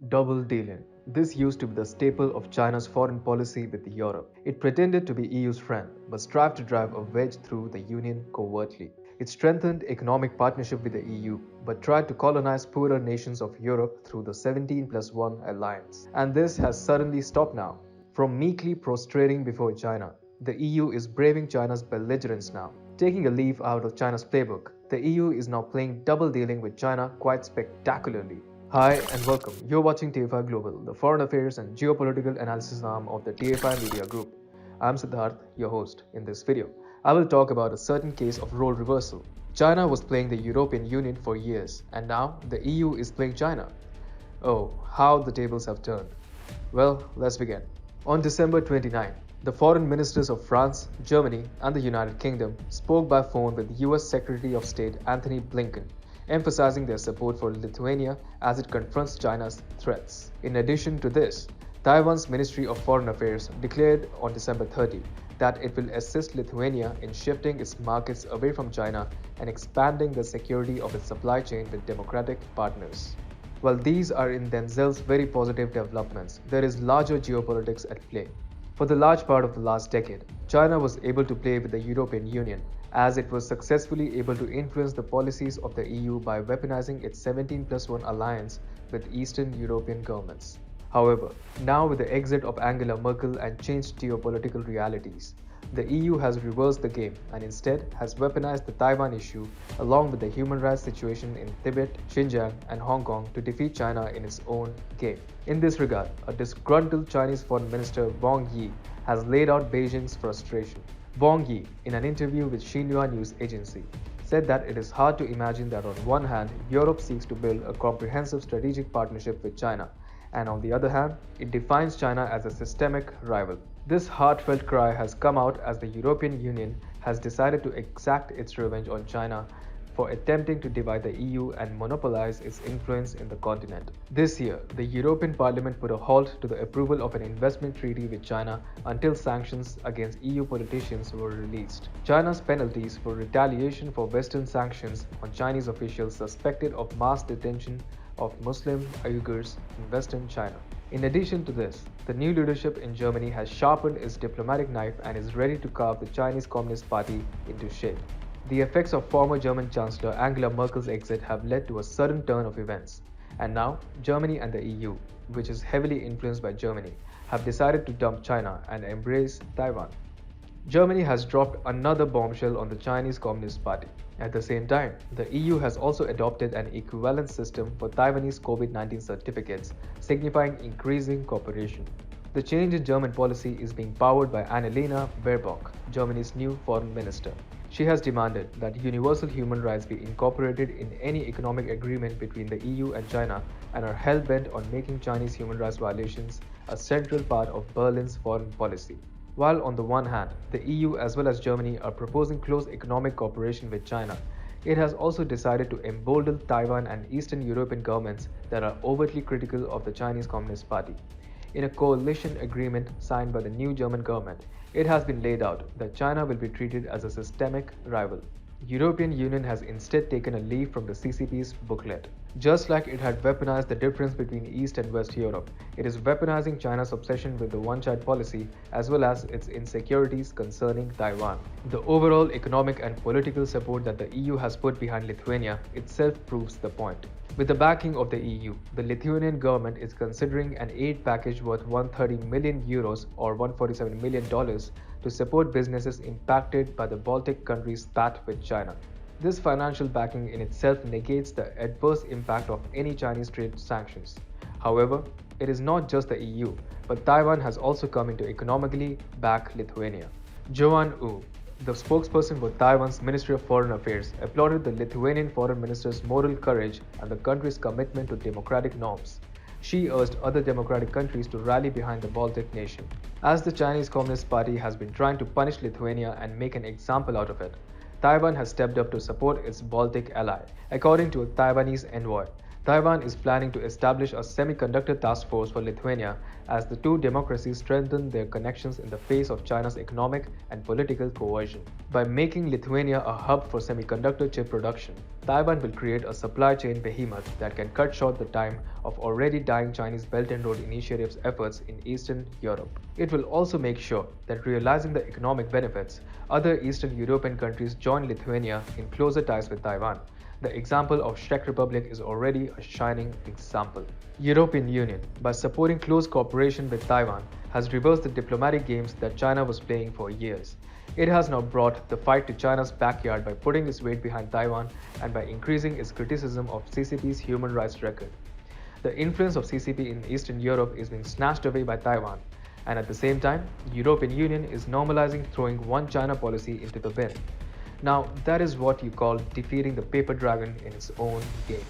Double dealing. This used to be the staple of China's foreign policy with Europe. It pretended to be EU's friend, but strived to drive a wedge through the Union covertly. It strengthened economic partnership with the EU, but tried to colonize poorer nations of Europe through the 17 plus 1 alliance. And this has suddenly stopped now. From meekly prostrating before China, the EU is braving China's belligerence now. Taking a leaf out of China's playbook, the EU is now playing double dealing with China quite spectacularly. Hi and welcome. You're watching TFI Global, the foreign affairs and geopolitical analysis arm of the TFI Media Group. I'm Siddharth, your host. In this video, I will talk about a certain case of role reversal. China was playing the European Union for years, and now the EU is playing China. Oh, how the tables have turned. Well, let's begin. On December 29, the foreign ministers of France, Germany, and the United Kingdom spoke by phone with US Secretary of State Antony Blinken, emphasizing their support for Lithuania as it confronts China's threats. In addition to this, Taiwan's Ministry of Foreign Affairs declared on December 30 that it will assist Lithuania in shifting its markets away from China and expanding the security of its supply chain with democratic partners. While these are in themselves very positive developments, there is larger geopolitics at play. For the large part of the last decade, China was able to play with the European Union as it was successfully able to influence the policies of the EU by weaponizing its 17 plus 1 alliance with Eastern European governments. However, now with the exit of Angela Merkel and changed geopolitical realities, the EU has reversed the game and instead has weaponized the Taiwan issue along with the human rights situation in Tibet, Xinjiang, and Hong Kong to defeat China in its own game. In this regard, a disgruntled Chinese Foreign Minister Wang Yi has laid out Beijing's frustration. Wang Yi, in an interview with Xinhua News Agency, said that it is hard to imagine that on one hand, Europe seeks to build a comprehensive strategic partnership with China, and on the other hand, it defines China as a systemic rival. This heartfelt cry has come out as the European Union has decided to exact its revenge on China for attempting to divide the EU and monopolize its influence in the continent. This year, the European Parliament put a halt to the approval of an investment treaty with China until sanctions against EU politicians were released. China's penalties for retaliation for Western sanctions on Chinese officials suspected of mass detention of Muslim Uyghurs in Western China. In addition to this, the new leadership in Germany has sharpened its diplomatic knife and is ready to carve the Chinese Communist Party into shape. The effects of former German Chancellor Angela Merkel's exit have led to a sudden turn of events, and now Germany and the EU, which is heavily influenced by Germany, have decided to dump China and embrace Taiwan. Germany has dropped another bombshell on the Chinese Communist Party. At the same time, the EU has also adopted an equivalent system for Taiwanese COVID-19 certificates, signifying increasing cooperation. The change in German policy is being powered by Annalena Baerbock, Germany's new foreign minister. She has demanded that universal human rights be incorporated in any economic agreement between the EU and China and are hell-bent on making Chinese human rights violations a central part of Berlin's foreign policy. While on the one hand, the EU as well as Germany are proposing close economic cooperation with China, it has also decided to embolden Taiwan and Eastern European governments that are overtly critical of the Chinese Communist Party. In a coalition agreement signed by the new German government, it has been laid out that China will be treated as a systemic rival. The European Union has instead taken a leaf from the CCP's booklet. Just like it had weaponized the difference between East and West Europe, it is weaponizing China's obsession with the one-child policy as well as its insecurities concerning Taiwan. The overall economic and political support that the EU has put behind Lithuania itself proves the point. With the backing of the EU, the Lithuanian government is considering an aid package worth 130 million euros or $147 million to support businesses impacted by the Baltic countries' spat with China. This financial backing in itself negates the adverse impact of any Chinese trade sanctions. However, it is not just the EU, but Taiwan has also come in to economically back Lithuania. Joanne Wu, the spokesperson for Taiwan's Ministry of Foreign Affairs, applauded the Lithuanian foreign minister's moral courage and the country's commitment to democratic norms. She urged other democratic countries to rally behind the Baltic nation. As the Chinese Communist Party has been trying to punish Lithuania and make an example out of it, Taiwan has stepped up to support its Baltic ally. According to a Taiwanese envoy, Taiwan is planning to establish a semiconductor task force for Lithuania as the two democracies strengthen their connections in the face of China's economic and political coercion. By making Lithuania a hub for semiconductor chip production, Taiwan will create a supply chain behemoth that can cut short the time of already dying Chinese Belt and Road Initiative's efforts in Eastern Europe. It will also make sure that realizing the economic benefits, other Eastern European countries join Lithuania in closer ties with Taiwan. The example of Czech Republic is already a shining example. European Union, by supporting close cooperation with Taiwan, has reversed the diplomatic games that China was playing for years. It has now brought the fight to China's backyard by putting its weight behind Taiwan and by increasing its criticism of CCP's human rights record. The influence of CCP in Eastern Europe is being snatched away by Taiwan, and at the same time, European Union is normalizing throwing one China policy into the bin. Now, that is what you call defeating the paper dragon in its own game.